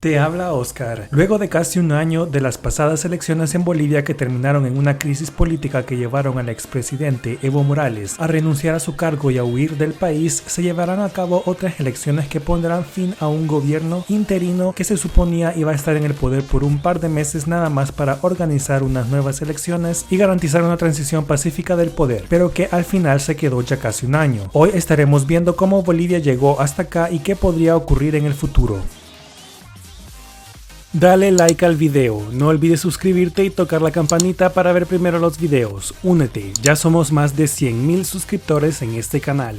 Te habla Oscar. Luego de casi un año de las pasadas elecciones en Bolivia que terminaron en una crisis política que llevaron al expresidente Evo Morales a renunciar a su cargo y a huir del país, se llevarán a cabo otras elecciones que pondrán fin a un gobierno interino que se suponía iba a estar en el poder por un par de meses nada más para organizar unas nuevas elecciones y garantizar una transición pacífica del poder, pero que al final se quedó ya casi un año. Hoy estaremos viendo cómo Bolivia llegó hasta acá y qué podría ocurrir en el futuro. Dale like al video, no olvides suscribirte y tocar la campanita para ver primero los videos. Únete, ya somos más de 100.000 suscriptores en este canal.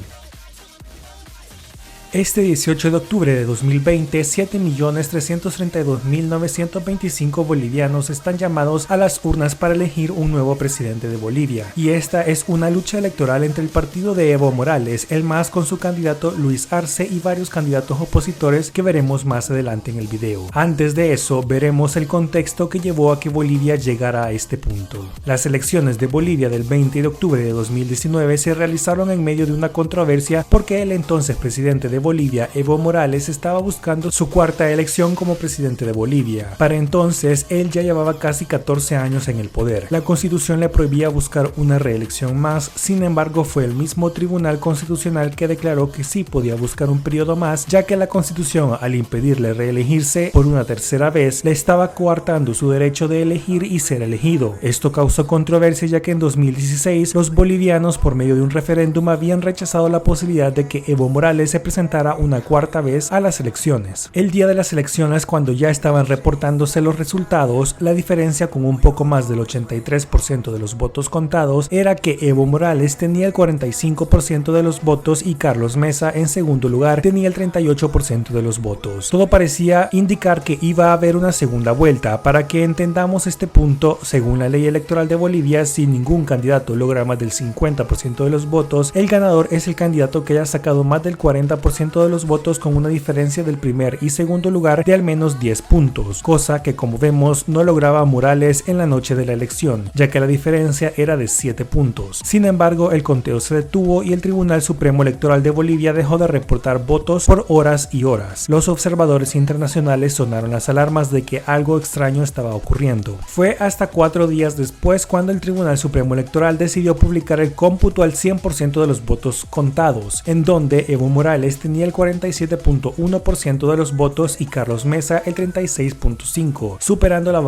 Este 18 de octubre de 2020, 7.332.925 bolivianos están llamados a las urnas para elegir un nuevo presidente de Bolivia. Y esta es una lucha electoral entre el partido de Evo Morales, el MAS con su candidato Luis Arce y varios candidatos opositores que veremos más adelante en el video. Antes de eso, veremos el contexto que llevó a que Bolivia llegara a este punto. Las elecciones de Bolivia del 20 de octubre de 2019 se realizaron en medio de una controversia porque el entonces presidente de Bolivia, Evo Morales, estaba buscando su cuarta elección como presidente de Bolivia. Para entonces, él ya llevaba casi 14 años en el poder. La Constitución le prohibía buscar una reelección más, sin embargo fue el mismo Tribunal Constitucional que declaró que sí podía buscar un periodo más, ya que la Constitución, al impedirle reelegirse por una tercera vez, le estaba coartando su derecho de elegir y ser elegido. Esto causó controversia ya que en 2016 los bolivianos, por medio de un referéndum, habían rechazado la posibilidad de que Evo Morales se presentara una cuarta vez a las elecciones. El día de las elecciones, cuando ya estaban reportándose los resultados, la diferencia con un poco más del 83% de los votos contados era que Evo Morales tenía el 45% de los votos y Carlos Mesa en segundo lugar tenía el 38% de los votos. Todo parecía indicar que iba a haber una segunda vuelta. Para que entendamos este punto, según la ley electoral de Bolivia, si ningún candidato logra más del 50% de los votos, el ganador es el candidato que haya sacado más del 40% de los votos con una diferencia del primer y segundo lugar de al menos 10 puntos, cosa que como vemos no lograba Morales en la noche de la elección, ya que la diferencia era de 7 puntos. Sin embargo, el conteo se detuvo y el Tribunal Supremo Electoral de Bolivia dejó de reportar votos por horas y horas. Los observadores internacionales sonaron las alarmas de que algo extraño estaba ocurriendo. Fue hasta 4 días después cuando el Tribunal Supremo Electoral decidió publicar el cómputo al 100% de los votos contados, en donde Evo Morales tenía el 47.1% de los votos y Carlos Mesa el 36.5%, superando la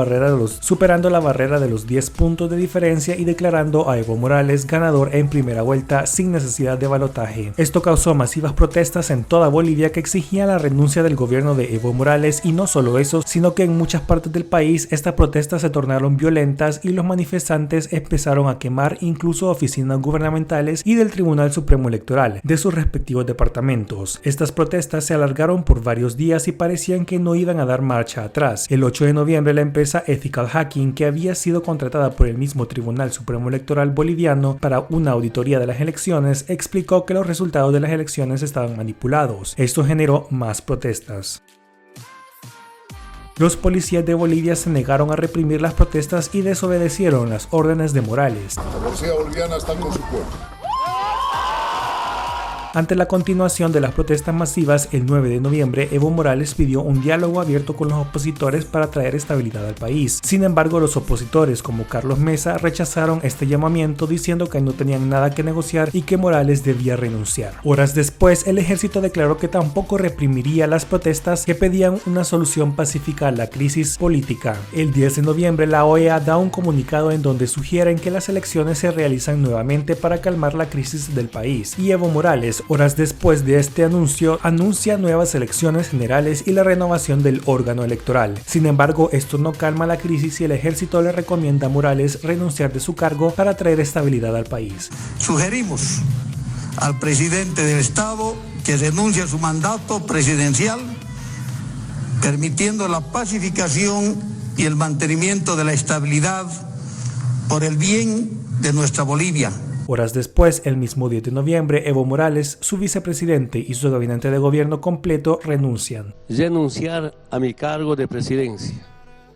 barrera de los 10 puntos de diferencia y declarando a Evo Morales ganador en primera vuelta sin necesidad de balotaje. Esto causó masivas protestas en toda Bolivia que exigían la renuncia del gobierno de Evo Morales, y no solo eso, sino que en muchas partes del país estas protestas se tornaron violentas y los manifestantes empezaron a quemar incluso oficinas gubernamentales y del Tribunal Supremo Electoral de sus respectivos departamentos. Estas protestas se alargaron por varios días y parecían que no iban a dar marcha atrás. El 8 de noviembre, la empresa Ethical Hacking, que había sido contratada por el mismo Tribunal Supremo Electoral boliviano para una auditoría de las elecciones, explicó que los resultados de las elecciones estaban manipulados. Esto generó más protestas. Los policías de Bolivia se negaron a reprimir las protestas y desobedecieron las órdenes de Morales. La policía boliviana está con su pueblo. Ante la continuación de las protestas masivas, el 9 de noviembre, Evo Morales pidió un diálogo abierto con los opositores para traer estabilidad al país. Sin embargo, los opositores, como Carlos Mesa, rechazaron este llamamiento diciendo que no tenían nada que negociar y que Morales debía renunciar. Horas después, el ejército declaró que tampoco reprimiría las protestas que pedían una solución pacífica a la crisis política. El 10 de noviembre, la OEA da un comunicado en donde sugieren que las elecciones se realizan nuevamente para calmar la crisis del país, y Evo Morales, horas después de este anuncio, anuncia nuevas elecciones generales y la renovación del órgano electoral. Sin embargo, esto no calma la crisis y el ejército le recomienda a Morales renunciar de su cargo para traer estabilidad al país. Sugerimos al presidente del Estado que renuncie a su mandato presidencial, permitiendo la pacificación y el mantenimiento de la estabilidad por el bien de nuestra Bolivia. Horas después, el mismo 10 de noviembre, Evo Morales, su vicepresidente y su gabinete de gobierno completo renuncian. Renunciar a mi cargo de presidencia.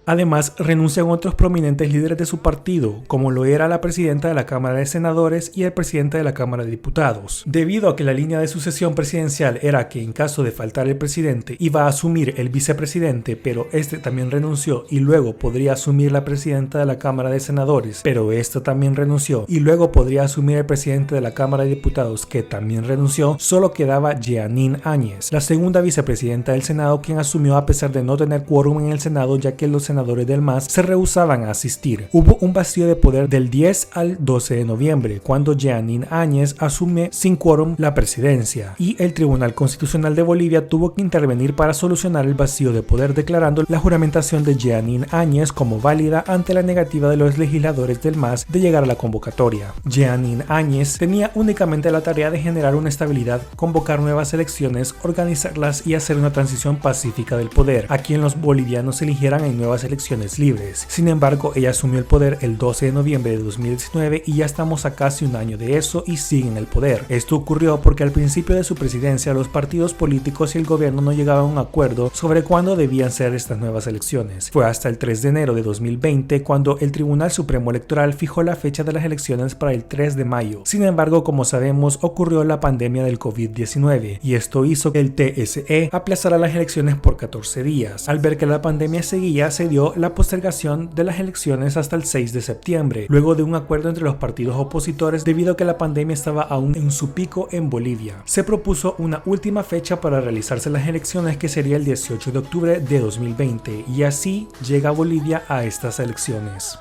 Además, renuncian otros prominentes líderes de su partido, como lo era la presidenta de la Cámara de Senadores y el presidente de la Cámara de Diputados. Debido a que la línea de sucesión presidencial era que en caso de faltar el presidente iba a asumir el vicepresidente, pero este también renunció y luego podría asumir la presidenta de la Cámara de Senadores, pero esta también renunció y luego podría asumir el presidente de la Cámara de Diputados, que también renunció, solo quedaba Jeanine Áñez, la segunda vicepresidenta del Senado, quien asumió a pesar de no tener quórum en el Senado, ya que los senadores del MAS se rehusaban a asistir. Hubo un vacío de poder del 10 al 12 de noviembre, cuando Jeanine Áñez asume sin quórum la presidencia, y el Tribunal Constitucional de Bolivia tuvo que intervenir para solucionar el vacío de poder, declarando la juramentación de Jeanine Áñez como válida ante la negativa de los legisladores del MAS de llegar a la convocatoria. Jeanine Áñez tenía únicamente la tarea de generar una estabilidad, convocar nuevas elecciones, organizarlas y hacer una transición pacífica del poder, a quien los bolivianos eligieran en nuevas elecciones libres. Sin embargo, ella asumió el poder el 12 de noviembre de 2019 y ya estamos a casi un año de eso y sigue en el poder. Esto ocurrió porque al principio de su presidencia los partidos políticos y el gobierno no llegaban a un acuerdo sobre cuándo debían ser estas nuevas elecciones. Fue hasta el 3 de enero de 2020 cuando el Tribunal Supremo Electoral fijó la fecha de las elecciones para el 3 de mayo. Sin embargo, como sabemos, ocurrió la pandemia del COVID-19 y esto hizo que el TSE aplazara las elecciones por 14 días. Al ver que la pandemia seguía, se dio la postergación de las elecciones hasta el 6 de septiembre, luego de un acuerdo entre los partidos opositores debido a que la pandemia estaba aún en su pico en Bolivia. Se propuso una última fecha para realizarse las elecciones, que sería el 18 de octubre de 2020, y así llega Bolivia a estas elecciones.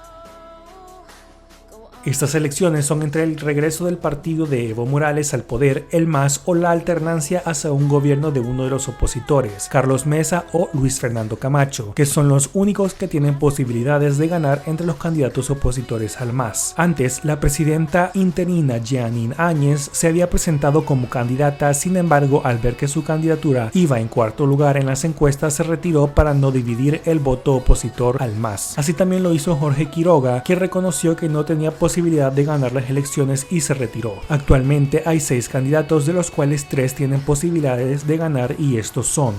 Estas elecciones son entre el regreso del partido de Evo Morales al poder, el MAS, o la alternancia hacia un gobierno de uno de los opositores, Carlos Mesa o Luis Fernando Camacho, que son los únicos que tienen posibilidades de ganar entre los candidatos opositores al MAS. Antes, la presidenta interina Jeanine Áñez se había presentado como candidata, sin embargo, al ver que su candidatura iba en cuarto lugar en las encuestas, se retiró para no dividir el voto opositor al MAS. Así también lo hizo Jorge Quiroga, que reconoció que no tenía posibilidad de ganar las elecciones y se retiró. Actualmente hay 6 candidatos, de los cuales 3 tienen posibilidades de ganar, y estos son: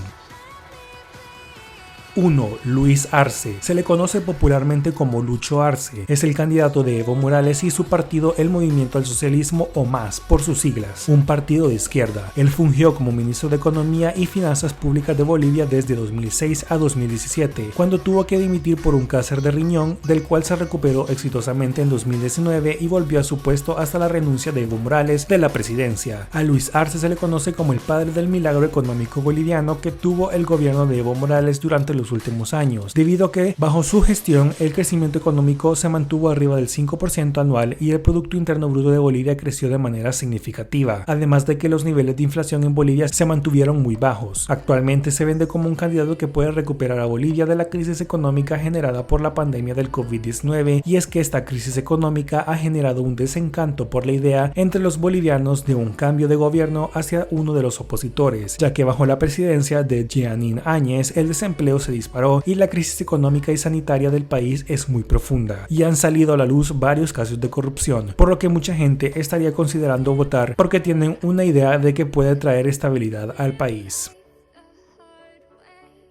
1. Luis Arce. Se le conoce popularmente como Lucho Arce. Es el candidato de Evo Morales y su partido, el Movimiento al Socialismo, o MAS por sus siglas, un partido de izquierda. Él fungió como ministro de Economía y Finanzas Públicas de Bolivia desde 2006 a 2017, cuando tuvo que dimitir por un cáncer de riñón, del cual se recuperó exitosamente en 2019 y volvió a su puesto hasta la renuncia de Evo Morales de la presidencia. A Luis Arce se le conoce como el padre del milagro económico boliviano que tuvo el gobierno de Evo Morales durante los últimos años, debido a que bajo su gestión el crecimiento económico se mantuvo arriba del 5% anual y el Producto Interno Bruto de Bolivia creció de manera significativa, además de que los niveles de inflación en Bolivia se mantuvieron muy bajos. Actualmente se vende como un candidato que puede recuperar a Bolivia de la crisis económica generada por la pandemia del COVID-19, y es que esta crisis económica ha generado un desencanto por la idea entre los bolivianos de un cambio de gobierno hacia uno de los opositores, ya que bajo la presidencia de Jeanine Áñez el desempleo se disparó y la crisis económica y sanitaria del país es muy profunda, y han salido a la luz varios casos de corrupción, por lo que mucha gente estaría considerando votar porque tienen una idea de que puede traer estabilidad al país.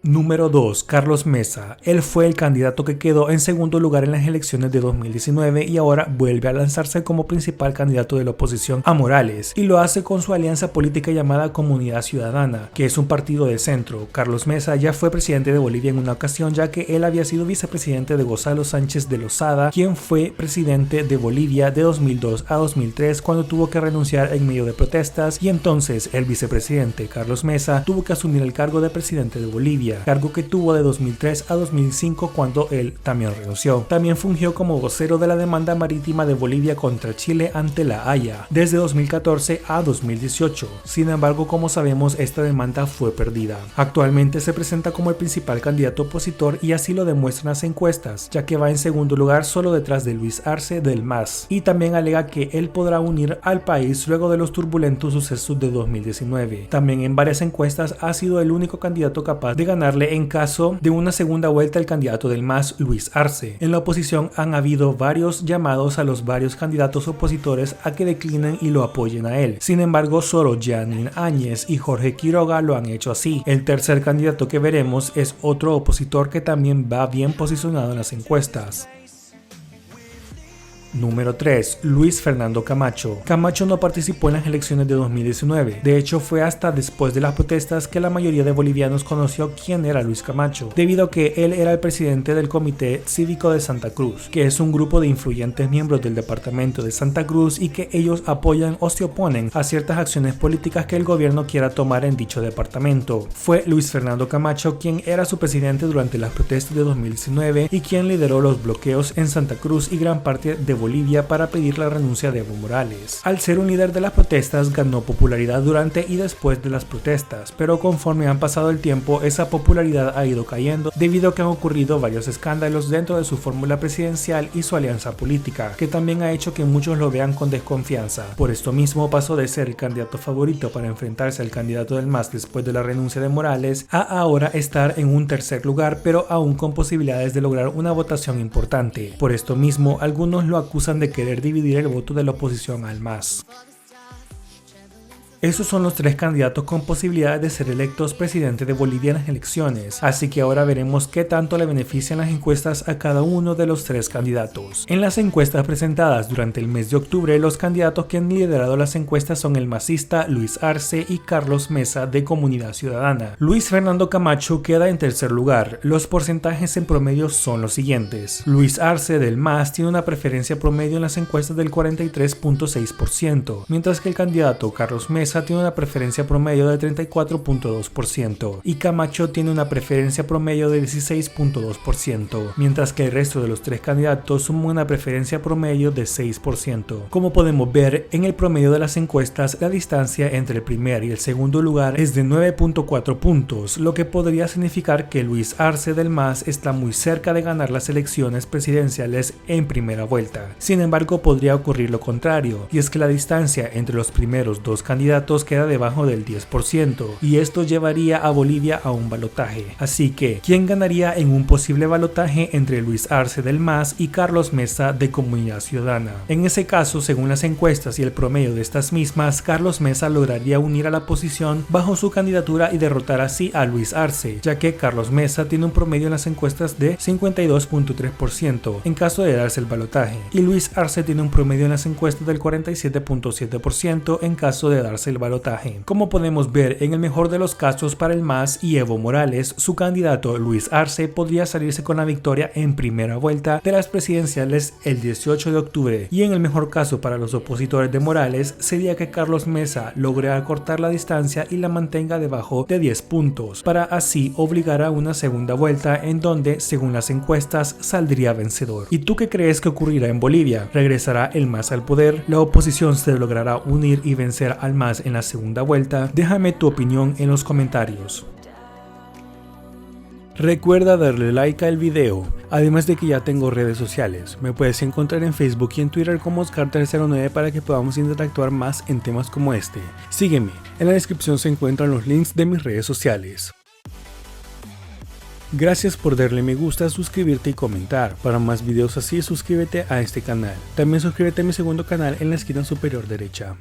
Número 2. Carlos Mesa. Él fue el candidato que quedó en segundo lugar en las elecciones de 2019 y ahora vuelve a lanzarse como principal candidato de la oposición a Morales, y lo hace con su alianza política llamada Comunidad Ciudadana, que es un partido de centro. Carlos Mesa ya fue presidente de Bolivia en una ocasión, ya que él había sido vicepresidente de Gonzalo Sánchez de Lozada, quien fue presidente de Bolivia de 2002 a 2003 cuando tuvo que renunciar en medio de protestas, y entonces el vicepresidente Carlos Mesa tuvo que asumir el cargo de presidente de Bolivia, cargo que tuvo de 2003 a 2005 cuando él también renunció. También fungió como vocero de la demanda marítima de Bolivia contra Chile ante la Haya desde 2014 a 2018. Sin embargo, como sabemos, esta demanda fue perdida. Actualmente se presenta como el principal candidato opositor y así lo demuestran las encuestas, ya que va en segundo lugar solo detrás de Luis Arce del MAS, y también alega que él podrá unir al país luego de los turbulentos sucesos de 2019. También en varias encuestas ha sido el único candidato capaz de ganar ganarle en caso de una segunda vuelta al candidato del MAS, Luis Arce. En la oposición han habido varios llamados a los varios candidatos opositores a que declinen y lo apoyen a él. Sin embargo, solo Jeanine Áñez y Jorge Quiroga lo han hecho así. El tercer candidato que veremos es otro opositor que también va bien posicionado en las encuestas. Número 3. Luis Fernando Camacho. Camacho no participó en las elecciones de 2019. De hecho, fue hasta después de las protestas que la mayoría de bolivianos conoció quién era Luis Camacho, debido a que él era el presidente del Comité Cívico de Santa Cruz, que es un grupo de influyentes miembros del departamento de Santa Cruz y que ellos apoyan o se oponen a ciertas acciones políticas que el gobierno quiera tomar en dicho departamento. Fue Luis Fernando Camacho quien era su presidente durante las protestas de 2019 y quien lideró los bloqueos en Santa Cruz y gran parte de Bolivia para pedir la renuncia de Evo Morales. Al ser un líder de las protestas, ganó popularidad durante y después de las protestas, pero conforme han pasado el tiempo, esa popularidad ha ido cayendo debido a que han ocurrido varios escándalos dentro de su fórmula presidencial y su alianza política, que también ha hecho que muchos lo vean con desconfianza. Por esto mismo pasó de ser el candidato favorito para enfrentarse al candidato del MAS después de la renuncia de Morales a ahora estar en un tercer lugar, pero aún con posibilidades de lograr una votación importante. Por esto mismo, algunos lo acusan de querer dividir el voto de la oposición al MAS. Esos son los tres candidatos con posibilidades de ser electos presidente de Bolivia en las elecciones, así que ahora veremos qué tanto le benefician las encuestas a cada uno de los tres candidatos. En las encuestas presentadas durante el mes de octubre, los candidatos que han liderado las encuestas son el masista Luis Arce y Carlos Mesa de Comunidad Ciudadana. Luis Fernando Camacho queda en tercer lugar. Los porcentajes en promedio son los siguientes. Luis Arce del MAS tiene una preferencia promedio en las encuestas del 43.6%, mientras que el candidato Carlos Mesa tiene una preferencia promedio de 34.2% y Camacho tiene una preferencia promedio de 16.2%, mientras que el resto de los tres candidatos suman una preferencia promedio de 6%. Como podemos ver, en el promedio de las encuestas, la distancia entre el primer y el segundo lugar es de 9.4 puntos, lo que podría significar que Luis Arce del MAS está muy cerca de ganar las elecciones presidenciales en primera vuelta. Sin embargo, podría ocurrir lo contrario, y es que la distancia entre los primeros dos candidatos queda debajo del 10% y esto llevaría a Bolivia a un balotaje. Así que, ¿quién ganaría en un posible balotaje entre Luis Arce del MAS y Carlos Mesa de Comunidad Ciudadana? En ese caso, según las encuestas y el promedio de estas mismas, Carlos Mesa lograría unir a la oposición bajo su candidatura y derrotar así a Luis Arce, ya que Carlos Mesa tiene un promedio en las encuestas de 52.3% en caso de darse el balotaje y Luis Arce tiene un promedio en las encuestas del 47.7% en caso de darse el balotaje. Como podemos ver, en el mejor de los casos para el MAS y Evo Morales, su candidato Luis Arce podría salirse con la victoria en primera vuelta de las presidenciales el 18 de octubre y en el mejor caso para los opositores de Morales sería que Carlos Mesa logre acortar la distancia y la mantenga debajo de 10 puntos para así obligar a una segunda vuelta en donde, según las encuestas, saldría vencedor. ¿Y tú qué crees que ocurrirá en Bolivia? ¿Regresará el MAS al poder? ¿La oposición se logrará unir y vencer al MAS en la segunda vuelta? Déjame tu opinión en los comentarios. Recuerda darle like al video, además de que ya tengo redes sociales. Me puedes encontrar en Facebook y en Twitter como Oscar309 para que podamos interactuar más en temas como este. Sígueme, en la descripción se encuentran los links de mis redes sociales. Gracias por darle me gusta, suscribirte y comentar. Para más videos así, suscríbete a este canal. También suscríbete a mi segundo canal en la esquina superior derecha.